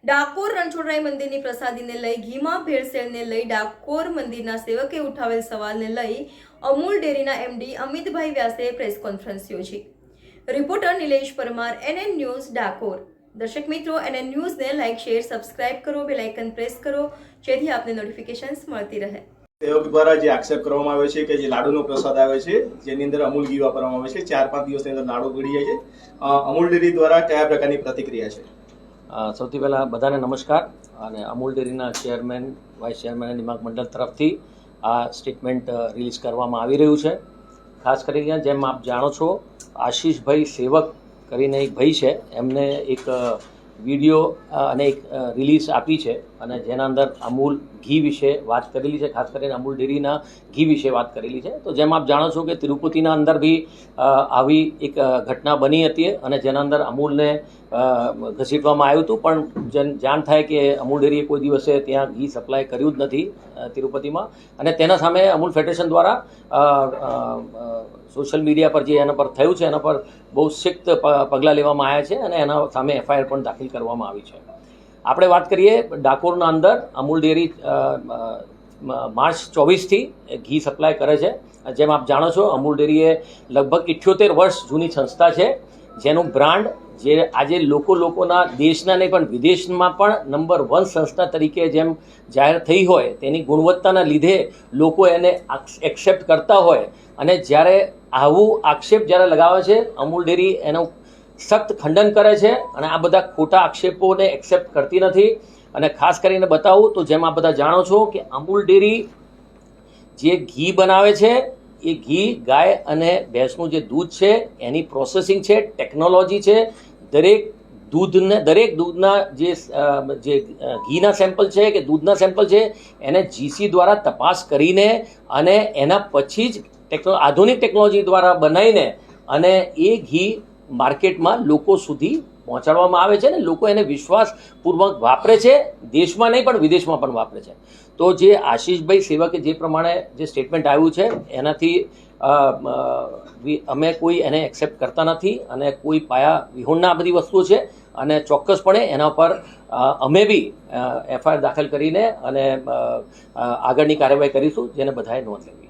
ડાકોર રણછોડરાય મંદિરની પ્રસાદીને લઈ ઘીમાં ભેળસેળને લઈ ડાકોર મંદિરના સેવકે ઉઠાવેલ સવાલને લઈ અમૂલ ડેરીના એમડી અમિતભાઈ વ્યાસે પ્રેસ કોન્ફરન્સ યોજી। Reporter Nilesh Parmar, NN news, Dakor. દર્શક મિત્રો, NN ન્યૂઝને લાઇક, શેર, સબસ્ક્રાઇબ કરો, બેલ આઇકન પ્રેસ કરો જેથી આપને નોટિફિકેશન્સ મળતી રહે। સેવક દ્વારા જે આક્ષેપ કરવામાં આવે છે કે જે લાડુનો પ્રસાદ આવે છે જેની અંદર અમૂલ ઘી વાપરવામાં આવે છે, 4-5 દિવસની અંદર લાડુ ગળી જાય છે, અમૂલ ડેરી દ્વારા કયા પ્રકારની પ્રતિક્રિયા છે? સૌથી પહેલાં બધાને નમસ્કાર। અને અમૂલ ડેરીના ચેરમેન, વાઇસ ચેરમેન અને નિયામક મંડળ તરફથી આ સ્ટેટમેન્ટ રિલીઝ કરવામાં આવી રહ્યું છે। ખાસ કરીને જેમ આપ જાણો છો, આશીષભાઈ સેવક કરીને એક ભાઈ છે, એમને એક વિડીયો અને એક રિલીઝ આપી છે અને જેના અંદર અમૂલ ઘી વિશે વાત કરેલી છે, ખાસ કરીને અમૂલ ડેરીના ઘી વિશે વાત કરેલી છે। તો જેમ આપ જાણો છો કે તિરુપતિના અંદર બી આવી એક ઘટના બની હતી અને જેના અંદર અમૂલને ઘસીટવામાં આવ્યું હતું, પણ જાણ થાય કે અમૂલ ડેરીએ કોઈ દિવસે ત્યાં ઘી સપ્લાય કર્યું જ નથી તિરુપતિમાં, અને તેના સામે અમૂલ ફેડરેશન દ્વારા સોશિયલ મીડિયા પર જે એના પર થયું છે એના પર બહુ સખ્ત પગલાં લેવામાં આવ્યા છે અને એના સામે FIR પણ દાખલ કરવામાં આવી છે। આપણે વાત કરીએ ડાકોરના અંદર અમૂલ ડેરી માર્ચ 24થી ઘી સપ્લાય કરે છે। જેમ આપ જાણો છો, અમૂલ ડેરી એ લગભગ 78 વર્ષ જૂની સંસ્થા છે, જેનું બ્રાન્ડ જે આજે લોકોના દેશના નહીં પણ વિદેશમાં પણ નંબર 1 સંસ્થા તરીકે જેમ જાહેર થઈ હોય, તેની ગુણવત્તાના લીધે લોકો એને એક્સેપ્ટ કરતા હોય, અને જ્યારે આવું આક્ષેપ જ્યારે લગાવે છે, અમૂલ ડેરી એનું સખ્ત ખંડન કરે છે અને આ બધા ખોટા આક્ષેપોને એક્સેપ્ટ કરતી નથી। અને ખાસ કરીને બતાવું તો જેમ આપ બધા જાણો છો કે અમૂલ ડેરી જે ઘી બનાવે છે, એ ઘી ગાય અને ભેંસનું જે દૂધ છે એની પ્રોસેસિંગ છે, ટેકનોલોજી છે, દરેક દૂધના જે ઘીના સેમ્પલ છે કે દૂધના સેમ્પલ છે એને GC દ્વારા તપાસ કરીને અને એના પછી જ આધુનિક ટેકનોલોજી દ્વારા બનાવીને અને એ ઘી માર્કેટમાં લોકો સુધી પહોંચાડવામાં આવે છે ને લોકો એને વિશ્વાસપૂર્વક વાપરે છે, દેશમાં નહીં પણ વિદેશમાં પણ વાપરે છે। તો જે આશીષભાઈ સેવકે જે પ્રમાણે જે સ્ટેટમેન્ટ આવ્યું છે એનાથી અમે કોઈ એને એક્સેપ્ટ કરતા નથી અને કોઈ પાયા વિહોણના આ બધી વસ્તુઓ છે અને ચોક્કસપણે એના પર અમે બી FIR દાખલ કરીને અને આગળની કાર્યવાહી કરીશું, જેને બધાએ નોંધ લેવી।